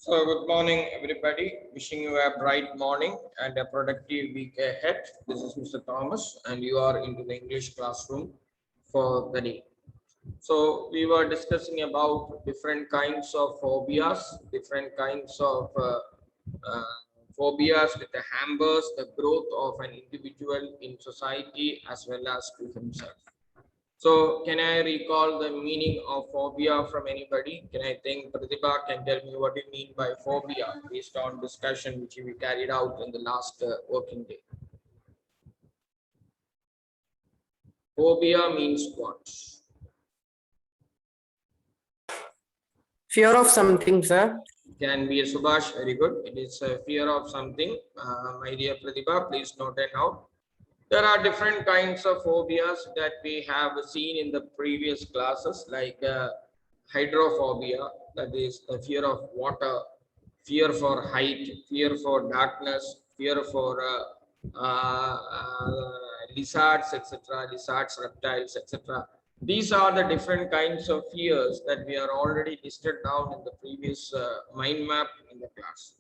So good morning, everybody. Wishing you a bright morning and a productive week ahead. This is Mr. Thomas, and you are into the English classroom for the day. So we were discussing about different kinds of phobias, different kinds of phobias with the hampers the growth of an individual in society as well as to himself. So can I recall the meaning of phobia from anybody? Can I think Pratibha can tell me what you mean by phobia based on discussion which we carried out in the last working day? Phobia means what? Fear of something, sir. Can be a Subhash, very good. It is a fear of something. My dear Pratibha, please note it out. There are different kinds of phobias that we have seen in the previous classes, like hydrophobia, that is the fear of water, fear for height, fear for darkness, fear for lizards, etc., lizards, reptiles, etc. These are the different kinds of fears that we are already listed down in the previous mind map in the class.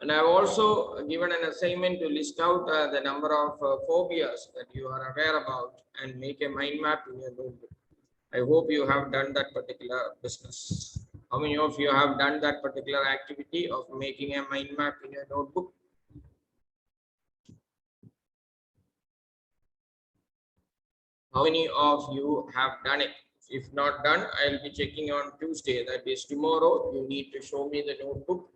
And I've also given an assignment to list out the number of phobias that you are aware about and make a mind map in your notebook. I hope you have done that particular business. How many of you have done that particular activity of making a mind map in your notebook? How many of you have done it? If not done, I'll be checking on Tuesday. That is tomorrow. You need to show me the notebook.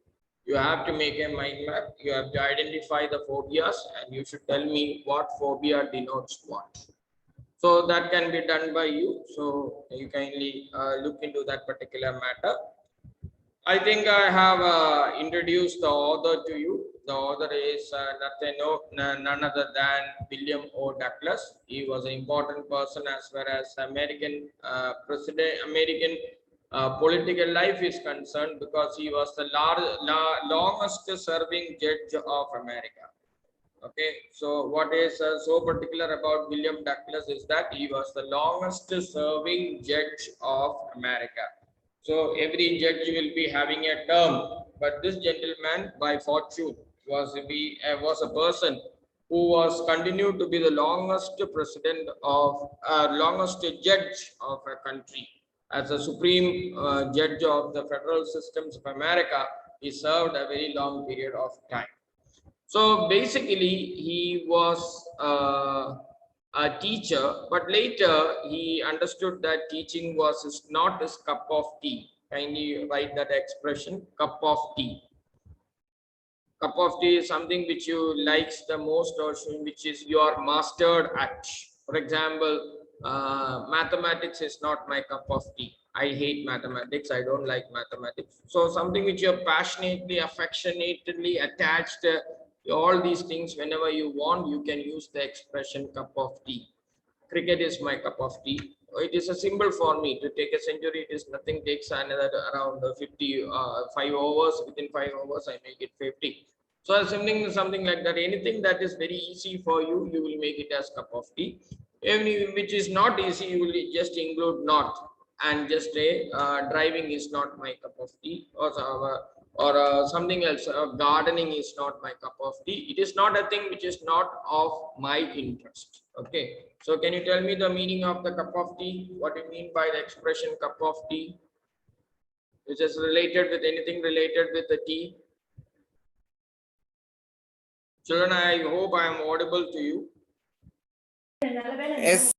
You have to make a mind map. You have to identify the phobias and you should tell me what phobia denotes what. So that can be done by you. So you kindly look into that particular matter. I think I have introduced the author to you. The author is none other than William O. Douglas. He was an important person as far as American American political life is concerned, because he was the longest serving judge of America. Okay, so what is so particular about William Douglas is that he was the longest serving judge of America. So every judge will be having a term, but this gentleman, by fortune, was a person who was continued to be the longest president of longest judge of a country. As a supreme judge of the federal systems of America, he served a very long period of time. So basically, he was a teacher, but later he understood that teaching was not his cup of tea. Kindly write that expression, cup of tea. Cup of tea is something which you likes the most, or which is you are mastered at. For example, mathematics is not my cup of tea. I hate mathematics. I don't like mathematics. So something which you're passionately, affectionately attached, all these things, whenever you want, you can use the expression cup of tea. Cricket is my cup of tea. It is a symbol for me. To take a century, it is nothing. Takes another around 50, 5 overs. Within 5 overs, I make it 50. So something like that. Anything that is very easy for you, you will make it as cup of tea. Even which is not easy, you will just include not, and just say driving is not my cup of tea, or something else. Gardening is not my cup of tea. It is not a thing which is not of my interest. Okay. So can you tell me the meaning of the cup of tea? What do you mean by the expression cup of tea? Is this related with anything related with the tea? Children, I hope I am audible to you. Yes.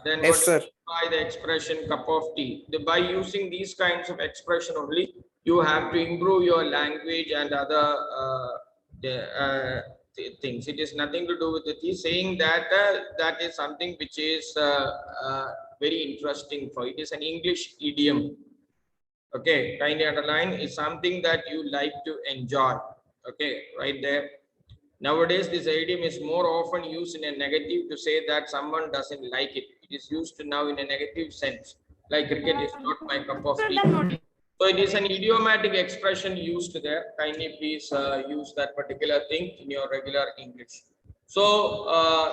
Then Yes, sir. by the expression cup of tea? By using these kinds of expression only, you have to improve your language and other things. It is nothing to do with the tea. Saying that that is something which is very interesting for it. Is an English idiom. Okay, kindly underline, is something that you like to enjoy. Okay, right there. Nowadays, this idiom is more often used in a negative to say that someone doesn't like it. It is used now in a negative sense, like cricket is not my cup of tea. So it is an idiomatic expression used there. Kindly please use that particular thing in your regular English. So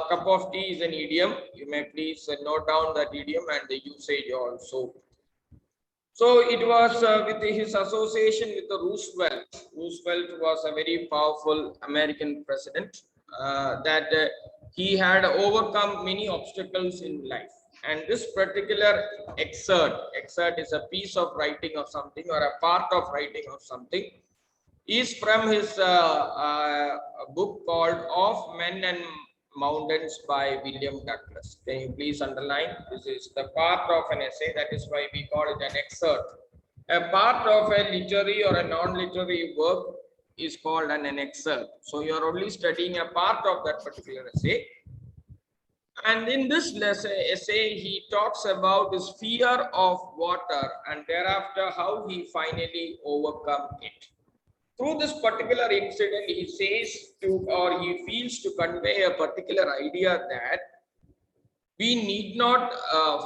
cup of tea is an idiom. You may please note down that idiom and the usage also. So it was with his association with the Roosevelt. Roosevelt was a very powerful American president that he had overcome many obstacles in life. And this particular excerpt is a piece of writing of something or a part of writing of something, is from his book called Of Men and Mountains by William Douglas. Can you please underline? This is the part of an essay. That is why we call it an excerpt. A part of a literary or a non-literary work is called an excerpt. So you are only studying a part of that particular essay. And in this lesson, essay, he talks about his fear of water and thereafter how he finally overcome it. Through this particular incident, he says to, or he feels to convey a particular idea that we need not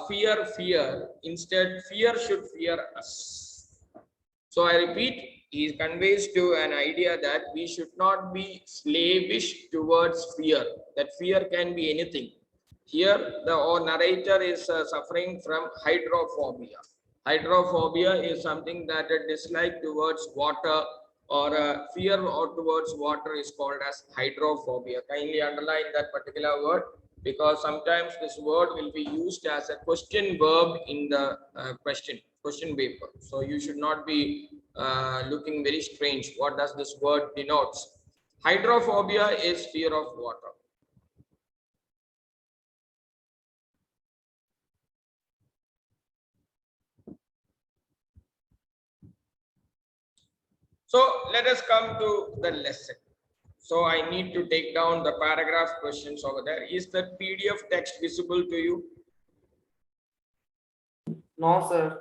fear fear. Instead, fear should fear us. So I repeat, he conveys to an idea that we should not be slavish towards fear, that fear can be anything. Here, the narrator is suffering from hydrophobia. Hydrophobia is something that a dislike towards water or a fear or towards water is called as hydrophobia. Kindly underline that particular word, because sometimes this word will be used as a question verb in the question paper. So you should not be looking very strange. What does this word denotes? Hydrophobia is fear of water. So let us come to the lesson. So I need to take down the paragraph questions over there. Is the PDF text visible to you? No, sir.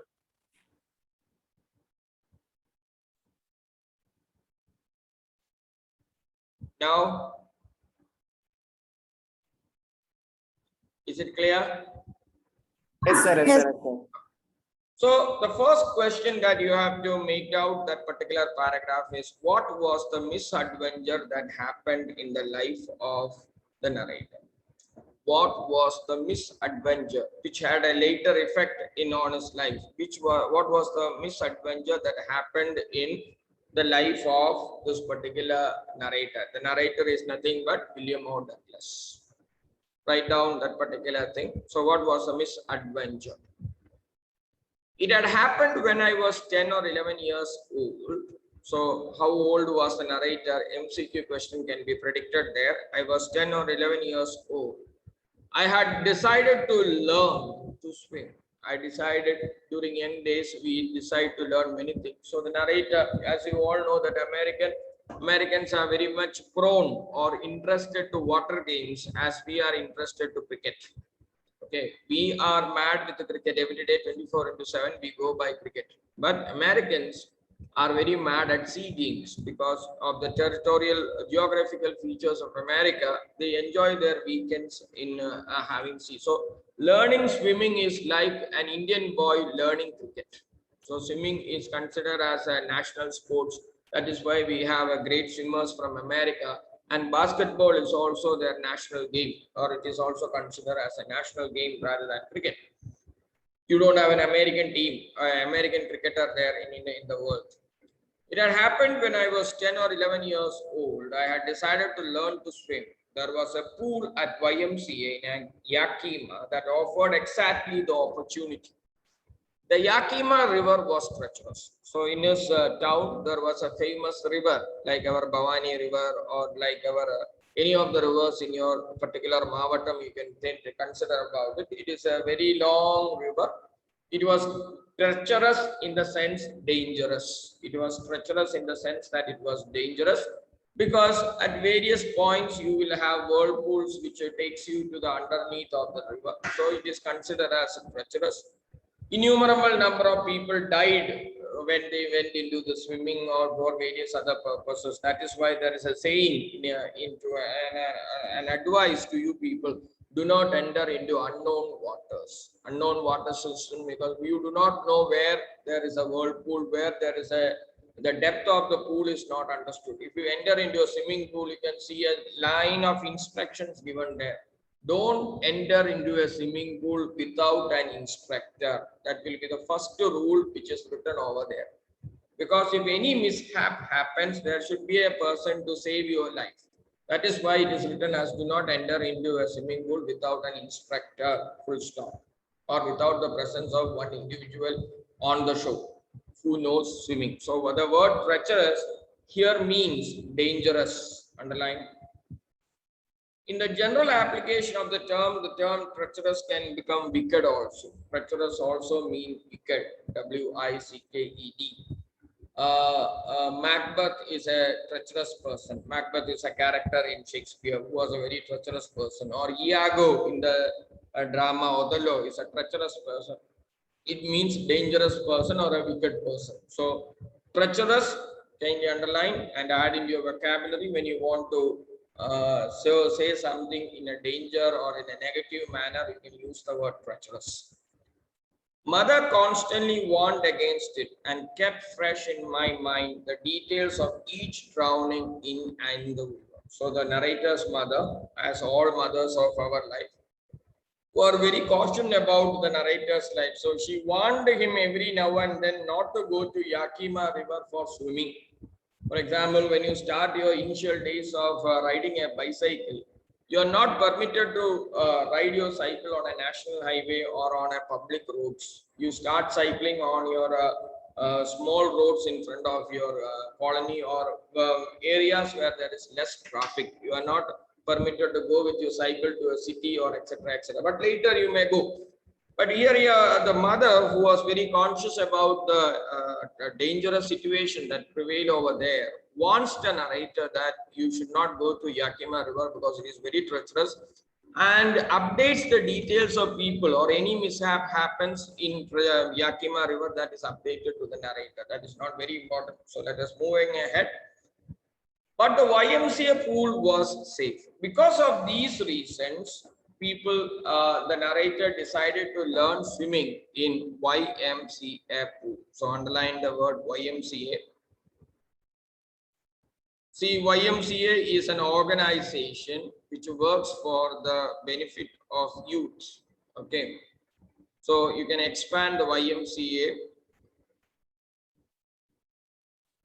Now, is it clear? Yes, sir. Yes, Yes. sir. Yes, sir. So the first question that you have to make out that particular paragraph is, what was the misadventure that happened in the life of the narrator? What was the misadventure which had a later effect on his life? What was the misadventure that happened in the life of this particular narrator? The narrator is nothing but William O. Douglas. Write down that particular thing. So what was the misadventure? It had happened when I was 10 or 11 years old. So how old was the narrator? MCQ question can be predicted there. I was 10 or 11 years old. I had decided to learn to swim. I decided during young days, we decide to learn many things. So the narrator, as you all know, that Americans are very much prone or interested to water games as we are interested to cricket. Okay, we are mad with the cricket every day, 24/7. We go by cricket, but Americans are very mad at sea games because of the territorial geographical features of America. They enjoy their weekends in having sea. So learning swimming is like an Indian boy learning cricket. So swimming is considered as a national sports. That is why we have a great swimmers from America. And basketball is also their national game, or it is also considered as a national game rather than cricket. You don't have an American team, American cricketer there in the world. It had happened when I was 10 or 11 years old. I had decided to learn to swim. There was a pool at YMCA in Yakima that offered exactly the opportunity. The Yakima River was treacherous. So in his town, there was a famous river like our Bhavani River or like our any of the rivers in your particular Mavatam, you can consider about it. It is a very long river. It was treacherous in the sense dangerous. It was treacherous in the sense that it was dangerous because at various points you will have whirlpools which takes you to the underneath of the river. So it is considered as treacherous. Innumerable number of people died when they went into the swimming or for various other purposes. That is why there is a saying into an advice to you people: do not enter into unknown waters, unknown water system, because you do not know where there is a whirlpool, where there is the depth of the pool is not understood. If you enter into a swimming pool, you can see a line of instructions given there. Don't enter into a swimming pool without an instructor. That will be the first rule which is written over there. Because if any mishap happens, there should be a person to save your life. That is why it is written as do not enter into a swimming pool without an instructor, full stop, or without the presence of one individual on the shore who knows swimming. So the word treacherous here means dangerous. Underline. In the general application of the term treacherous can become wicked also. Treacherous also mean wicked, W-I-C-K-E-D. Macbeth is a treacherous person. Macbeth is a character in Shakespeare who was a very treacherous person. Or Iago in the drama Othello is a treacherous person. It means dangerous person or a wicked person. So treacherous, kindly underline and add in your vocabulary when you want to say something in a danger or in a negative manner. You can use the word treacherous. Mother constantly warned against it and kept fresh in my mind the details of each drowning in and the river. So the narrator's mother, as all mothers of our life, were very cautioned about the narrator's life. So she warned him every now and then not to go to Yakima River for swimming. For example, when you start your initial days of riding a bicycle, you are not permitted to ride your cycle on a national highway or on a public roads. You start cycling on your small roads in front of your colony or areas where there is less traffic. You are not permitted to go with your cycle to a city or etc. etc. But later you may go. But here, the mother, who was very conscious about the dangerous situation that prevailed over there, warns the narrator that you should not go to Yakima River because it is very treacherous, and updates the details of people or any mishap happens in Yakima River, that is updated to the narrator. That is not very important. So let us moving ahead. But the YMCA pool was safe. Because of these reasons, the narrator decided to learn swimming in YMCA pool. So underline the word YMCA. See, YMCA is an organization which works for the benefit of youth. Okay. So you can expand the YMCA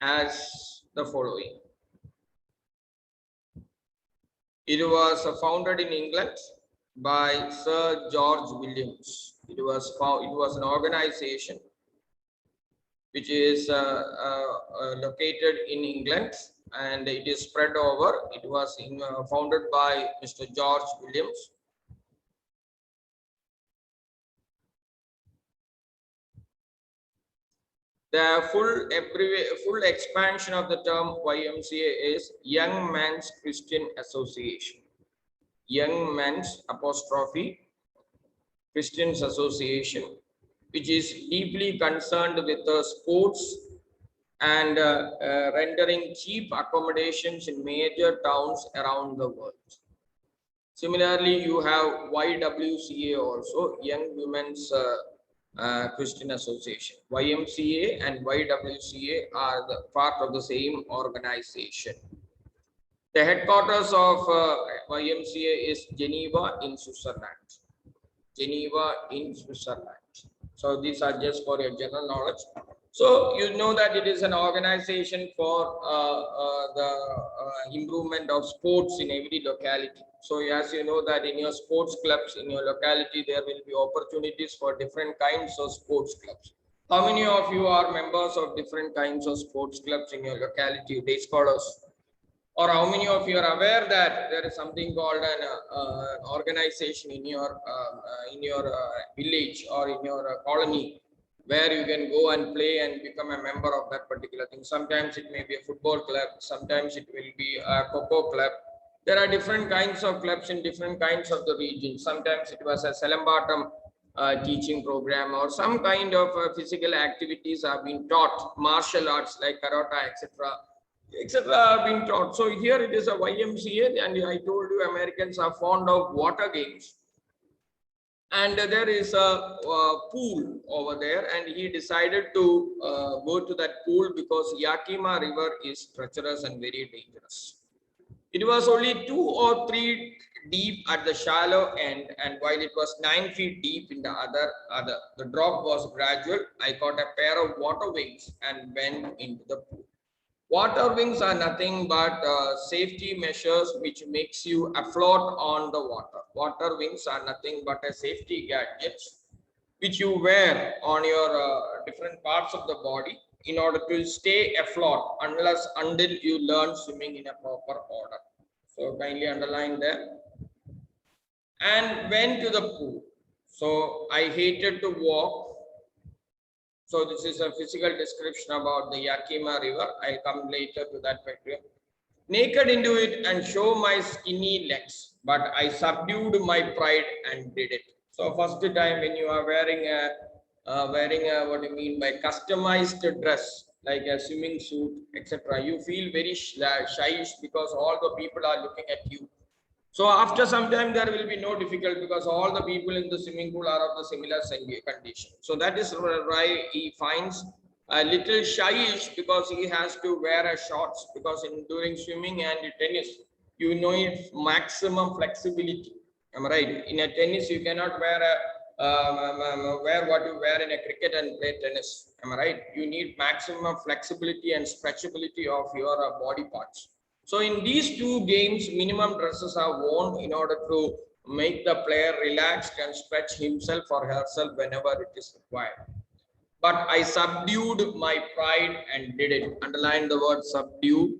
as the following. It was founded in England by Sir George Williams. It was an organization which is located in England and it is spread over. It was founded by Mr. George Williams. The full expansion of the term YMCA is Young Men's Christian Association. Young Men's apostrophe Christians Association, which is deeply concerned with sports and rendering cheap accommodations in major towns around the world. Similarly, you have YWCA also, Young Women's Christian Association. YMCA and YWCA are the part of the same organization. The headquarters of YMCA is Geneva in Switzerland. Geneva in Switzerland. So these are just for your general knowledge. So you know that it is an organization for the improvement of sports in every locality. So as you know that in your sports clubs in your locality, there will be opportunities for different kinds of sports clubs. How many of you are members of different kinds of sports clubs in your locality, day scholars? Or how many of you are aware that there is something called an organization in your village or in your colony where you can go and play and become a member of that particular thing. Sometimes it may be a football club, sometimes it will be a cocoa club. There are different kinds of clubs in different kinds of the region. Sometimes it was a Salambatam teaching program or some kind of physical activities are being taught, martial arts like karate, etc. are being taught. So here it is a YMCA, and I told you Americans are fond of water games. And there is a pool over there, and he decided to go to that pool because Yakima River is treacherous and very dangerous. It was only 2 or 3 deep at the shallow end, and while it was 9 feet deep in the other. The drop was gradual. I caught a pair of water wings and went into the pool. Water wings are nothing but safety measures which makes you afloat on the water. Water wings are nothing but a safety gadgets which you wear on your different parts of the body in order to stay afloat until you learn swimming in a proper order. So kindly underline that. And went to the pool. So I hated to walk. So this is a physical description about the Yakima River. I'll come later to that factor. Naked into it and show my skinny legs, but I subdued my pride and did it. So first time when you are wearing a what do you mean by customized dress like a swimming suit, etc., you feel very shy because all the people are looking at you. So after some time, there will be no difficult because all the people in the swimming pool are of the similar condition. So that is why he finds a little shyish because he has to wear a shorts because in during swimming and tennis, you know it's maximum flexibility. Am I right? In a tennis, you cannot wear wear what you wear in a cricket and play tennis. Am I right? You need maximum flexibility and stretchability of your body parts. So in these two games, minimum dresses are worn in order to make the player relaxed and stretch himself or herself whenever it is required. But I subdued my pride and did it. Underline the word subdue.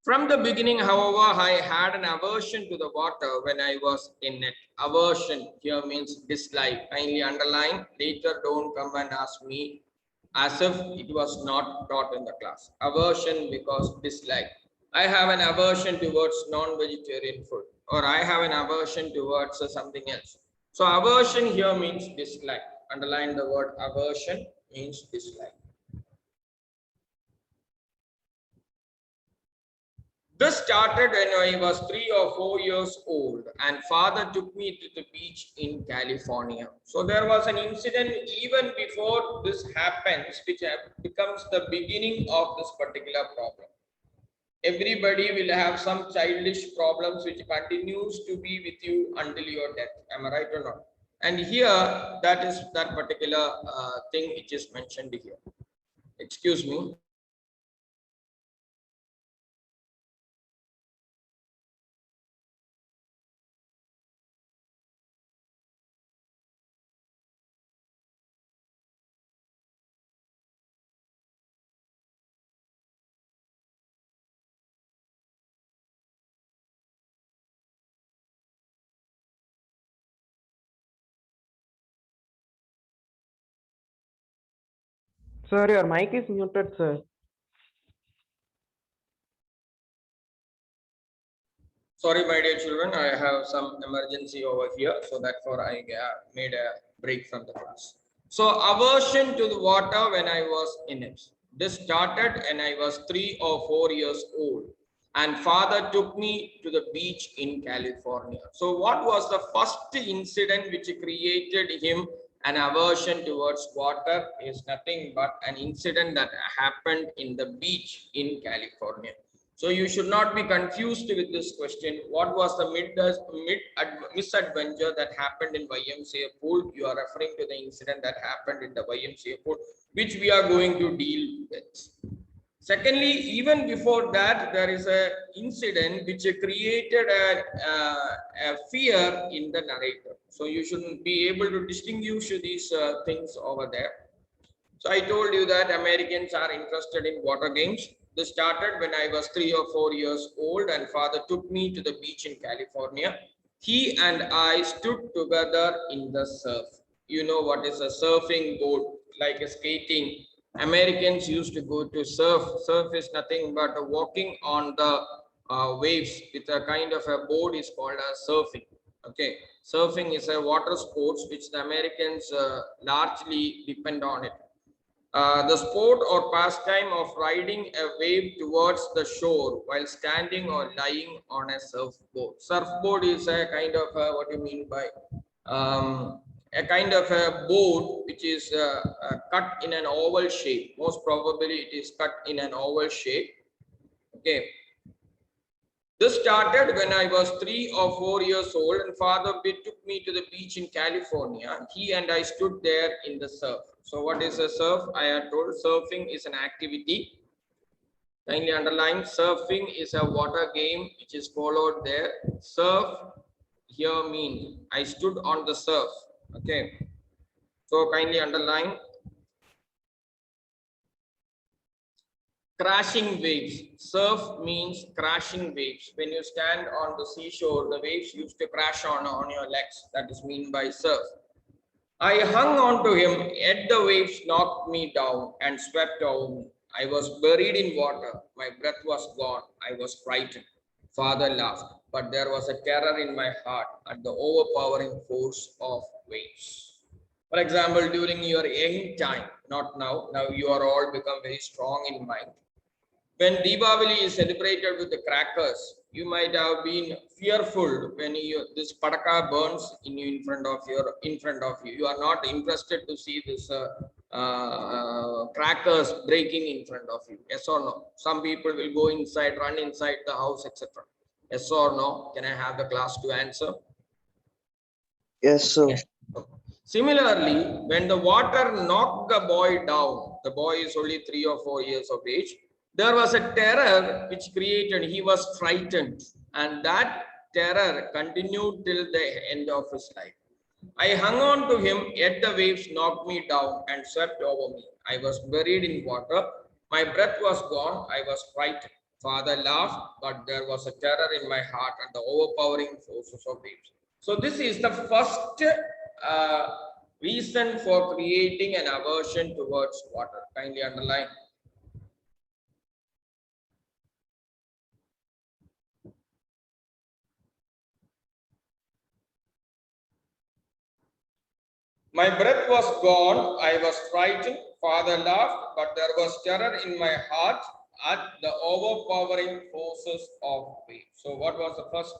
From the beginning, however, I had an aversion to the water when I was in it. Aversion here means dislike. Kindly underline. Later, don't come and ask me as if it was not taught in the class. Aversion because dislike. I have an aversion towards non-vegetarian food, or I have an aversion towards something else. So aversion here means dislike. Underline the word aversion means dislike. This started when I was 3 or 4 years old, and father took me to the beach in California. So there was an incident even before this happens, which becomes the beginning of this particular problem. Everybody will have some childish problems which continues to be with you until your death. Am I right or not? And here, that is that particular thing which is mentioned here. Excuse me. Sir, your mic is muted, sir. Sorry, my dear children, I have some emergency over here, so therefore I made a break from the class. So aversion to the water when I was in it. This started when I was 3 or 4 years old, and father took me to the beach in California. So what was the first incident which created him an aversion towards water is nothing but an incident that happened in the beach in California. So you should not be confused with this question. What was the misadventure that happened in YMCA pool? You are referring to the incident that happened in the YMCA pool, which we are going to deal with. Secondly, even before that, there is a incident which created a fear in the narrator. So you should be able to distinguish these things over there. So I told you that Americans are interested in water games. This started when I was 3 or 4 years old, and father took me to the beach in California. He and I stood together in the surf. You know what is a surfing board, like a skating. Americans used to go to surf. Surf is nothing but walking on the waves with a kind of a board is called as surfing. Okay, surfing is a water sports which the Americans largely depend on it. The sport or pastime of riding a wave towards the shore while standing or lying on a surfboard. Surfboard is a kind of what do you mean by a kind of a board which is cut in an oval shape. Most probably it is cut in an oval shape. Okay. This started when I was 3 or 4 years old, and father took me to the beach in California. He and I stood there in the surf. So what is a surf? I had told surfing is an activity. Kindly underline, surfing is a water game which is followed there. Surf here means I stood on the surf. Okay. So kindly underline. Crashing waves. Surf means crashing waves. When you stand on the seashore, the waves used to crash on your legs. That is mean by surf. I hung on to him, yet the waves knocked me down and swept over me. I was buried in water. My breath was gone. I was frightened. Father laughed, but there was a terror in my heart at the overpowering force of waves. For example, during your young time, not now, now you are all become very strong in mind. When Deepavali is celebrated with the crackers, you might have been fearful when this padaka burns in front of you. You are not interested to see this crackers breaking in front of you. Yes or no? Some people will go inside, run inside the house, etc. Yes or no? Can I have the class to answer? Yes, sir. Yes. Similarly, when the water knocked the boy down, the boy is only 3 or 4 years of age, there was a terror which created, he was frightened, and that terror continued till the end of his life. I hung on to him, yet the waves knocked me down and swept over me. I was buried in water. My breath was gone. I was frightened. Father laughed, but there was a terror in my heart and the overpowering forces of waves. So this is the first reason for creating an aversion towards water. Kindly underline. My breath was gone. I was frightened. Father laughed, but there was terror in my heart at the overpowering forces of waves. So, what was the first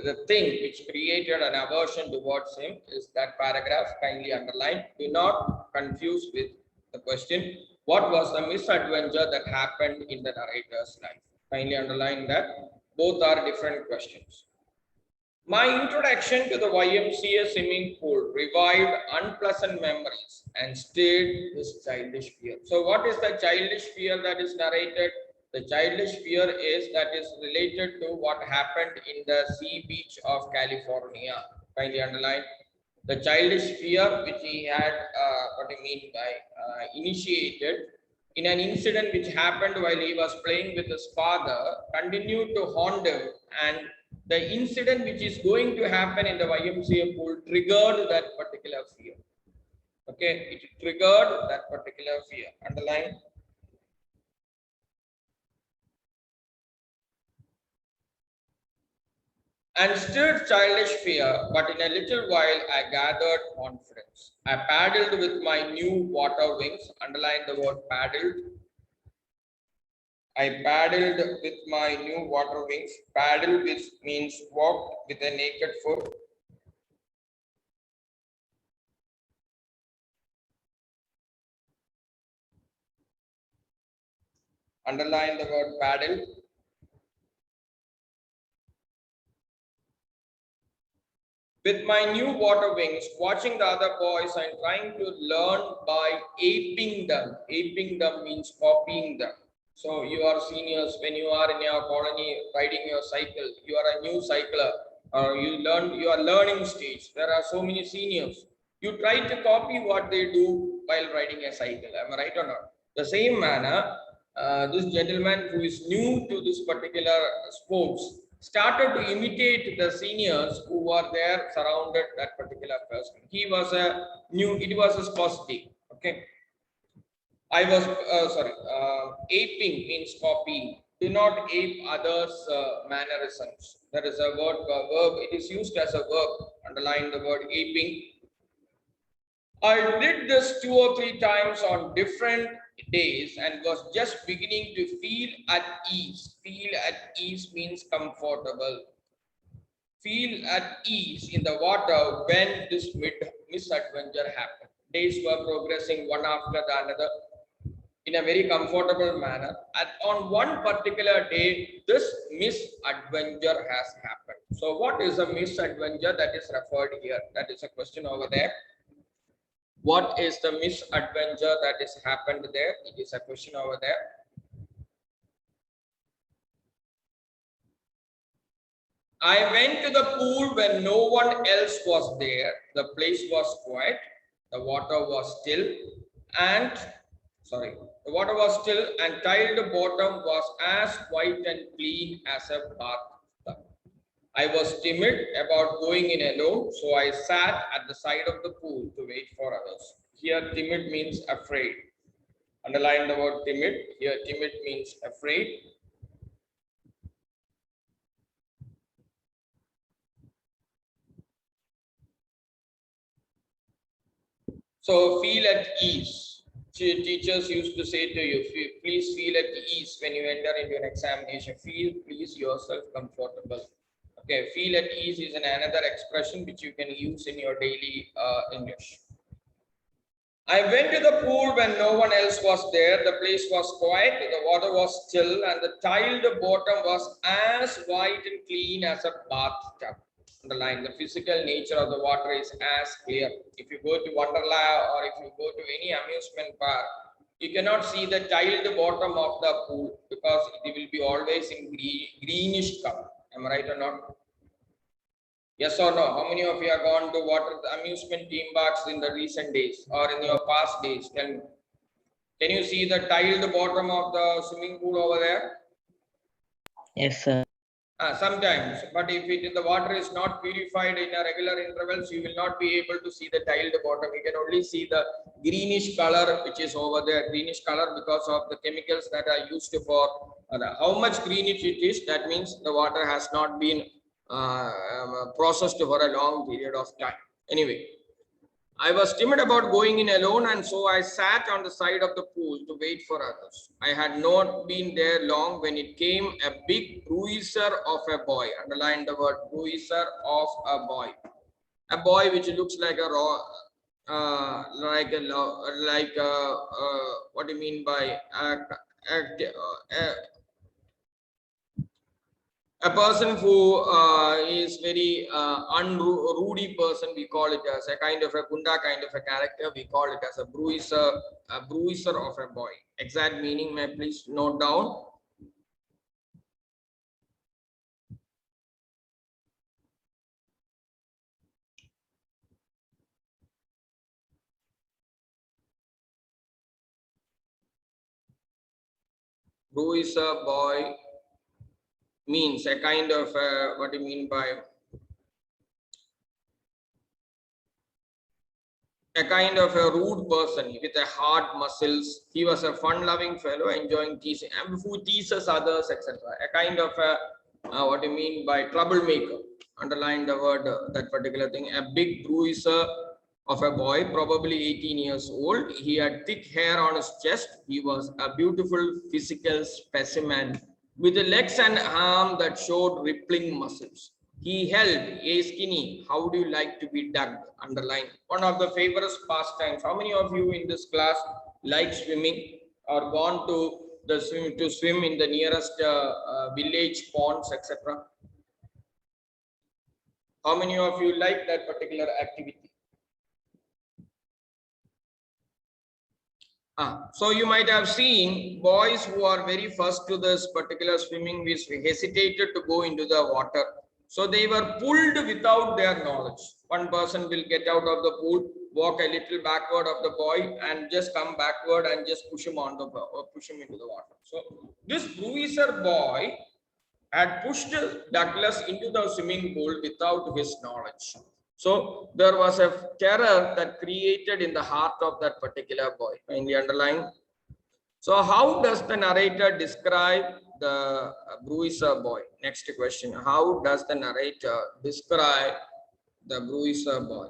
the thing which created an aversion towards him is that paragraph. Kindly underline. Do not confuse with the question. What was the misadventure that happened in the narrator's life? Kindly underline that both are different questions. My introduction to the YMCA swimming pool revived unpleasant memories and stirred this childish fear. So, what is the childish fear that is narrated? The childish fear is that is related to what happened in the sea beach of California. Kindly underline the childish fear which he had, what I mean by initiated in an incident which happened while he was playing with his father, continued to haunt him, and the incident which is going to happen in the YMCA pool triggered that particular fear. Okay, it triggered that particular fear. Underline. And stirred childish fear, but in a little while I gathered confidence. I paddled with my new water wings. Underline the word paddled. I paddled with my new water wings. Paddle with means walked with a naked foot. Underline the word paddle. With my new water wings, watching the other boys and trying to learn by aping them. Aping them means copying them. So you are seniors when you are in your colony riding your cycle. You are a new cycler, or you are learning stage. There are so many seniors. You try to copy what they do while riding a cycle. Am I right or not? The same manner, this gentleman who is new to this particular sports started to imitate the seniors who were there surrounded that particular person. He was a new, it was his first day. Okay. I was, aping means copying. Do not ape others' mannerisms. There is a word, verb, it is used as a verb. Underline the word aping. I did this 2 or 3 times on different days and was just beginning to feel at ease. Feel at ease means comfortable. Feel at ease in the water when this misadventure happened. Days were progressing one after the another. in a very comfortable manner. On one particular day, this misadventure has happened. So what is a misadventure that is referred here? That is a question over there. What is the misadventure that has happened there? It is a question over there. I went to the pool when no one else was there. The place was quiet. The water was still and the water was still and tiled bottom was as white and clean as a bathtub. I was timid about going in alone, so I sat at the side of the pool to wait for others. Here, timid means afraid. Underline the word timid. Here, timid means afraid. So feel at ease. Teachers used to say to you, please feel at ease when you enter into an examination. Please yourself comfortable. Okay, feel at ease is another expression which you can use in your daily English. I went to the pool when no one else was there. The place was quiet, the water was still, and the tiled bottom was as white and clean as a bathtub. Underline the physical nature of the water is as clear. If you go to Wonderland or if you go to any amusement park, you cannot see the tiled bottom of the pool because it will be always in greenish color. Am I right or not? Yes or no? How many of you have gone to water amusement theme parks in the recent days or in your past days? Tell me. Can you see the tiled bottom of the swimming pool over there? Yes, sir. Sometimes, but if the water is not purified in a regular intervals, you will not be able to see the tiled bottom. You can only see the greenish color which is over there. Greenish color because of the chemicals that are used for how much greenish it is. That means the water has not been processed for a long period of time. Anyway, I was timid about going in alone, and so I sat on the side of the pool to wait for others. I had not been there long when it came a big bruiser of a boy. Underline the word bruiser of a boy. A boy which looks like a what do you mean by a person who is very unruly person, we call it as a kind of a gunda kind of a character. We call it as a bruiser of a boy. Exact meaning, may I please note down? Bruiser boy means a kind of what do you mean by a kind of a rude person with a hard muscles. He was a fun-loving fellow, enjoying teasing, and who teases others, etc. A kind of a what do you mean by troublemaker? Underline the word that particular thing. A big bruiser of a boy, probably 18 years old. He had thick hair on his chest. He was a beautiful physical specimen with the legs and arms that showed rippling muscles. He held a skinny. How do you like to be dug? Underline. One of the favorite pastimes. How many of you in this class like swimming or gone to the swim in the nearest village ponds, etc.? How many of you like that particular activity? So you might have seen boys who are very first to this particular swimming, which hesitated to go into the water. So they were pulled without their knowledge. One person will get out of the pool, walk a little backward of the boy, and just come backward and just push him on the push him into the water. So this bruiser boy had pushed Douglas into the swimming pool without his knowledge. So there was a terror that created in the heart of that particular boy. Kindly underline. So how does the narrator describe the bruiser boy? Next question. How does the narrator describe the bruiser boy?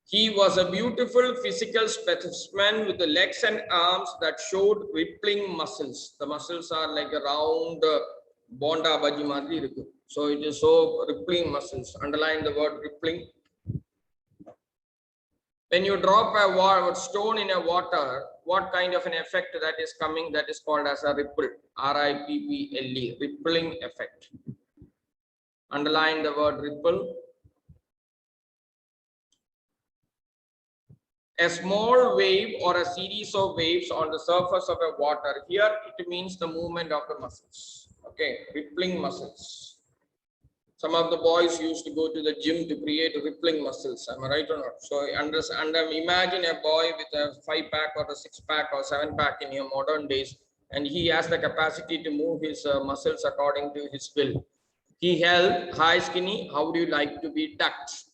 He was a beautiful physical specimen with the legs and arms that showed rippling muscles. The muscles are like a round bonda bhaji madri irukku. So it is so rippling muscles. Underline the word rippling. When you drop a stone in a water, what kind of an effect that is coming? That is called as a ripple. R-I-P-P-L-E, rippling effect. Underline the word ripple. A small wave or a series of waves on the surface of a water. Here it means the movement of the muscles. Okay, rippling muscles. Some of the boys used to go to the gym to create rippling muscles. Am I right or not? So imagine a boy with a 5-pack or a 6-pack or 7-pack in your modern days, and he has the capacity to move his muscles according to his will. He held high skinny. How would you like to be ducked?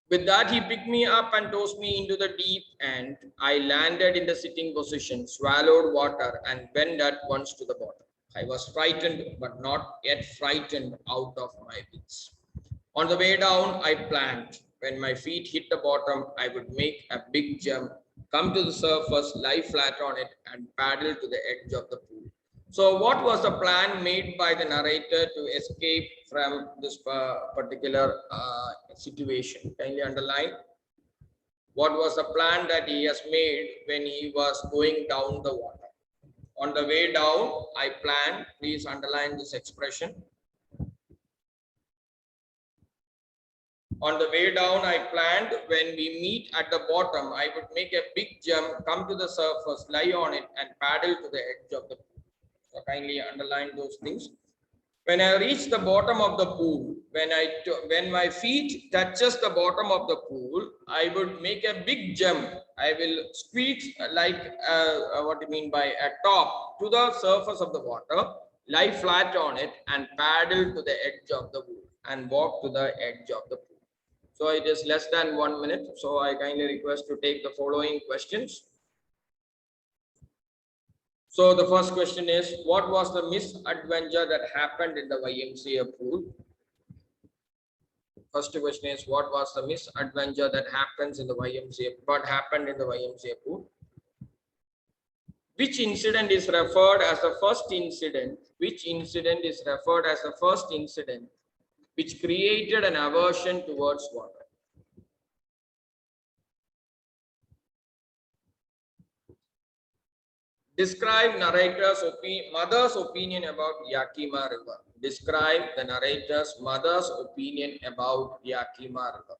With that, he picked me up and tossed me into the deep end. I landed in the sitting position, swallowed water, and went at once to the bottom. I was frightened, but not yet frightened out of my wits. On the way down, I planned. When my feet hit the bottom, I would make a big jump, come to the surface, lie flat on it, and paddle to the edge of the pool. So what was the plan made by the narrator to escape from this particular situation? Kindly underline. What was the plan that he has made when he was going down the water? On the way down, I planned. Please underline this expression. On the way down, I planned. When we meet at the bottom, I would make a big jump, come to the surface, lie on it, and paddle to the edge of the pool. So kindly underline those things. When I reach the bottom of the pool, when my feet touches the bottom of the pool, I would make a big jump. I will squeeze like what do you mean by a top to the surface of the water, lie flat on it, and paddle to the edge of the pool and walk to the edge of the pool. So it is less than 1 minute. So I kindly request to take the following questions. So the first question is, what was the misadventure that happened in the YMCA pool? First question is, what was the misadventure that happens in the YMCA? What happened in the YMCA pool? Which incident is referred as the first incident? Which incident is referred as the first incident which created an aversion towards water? Describe mother's opinion about Yakima River. Describe the narrator's mother's opinion about Yakima River.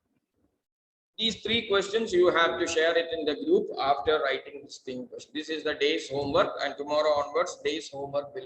These 3 questions you have to share it in the group after writing this thing. This is the day's homework, and tomorrow onwards day's homework will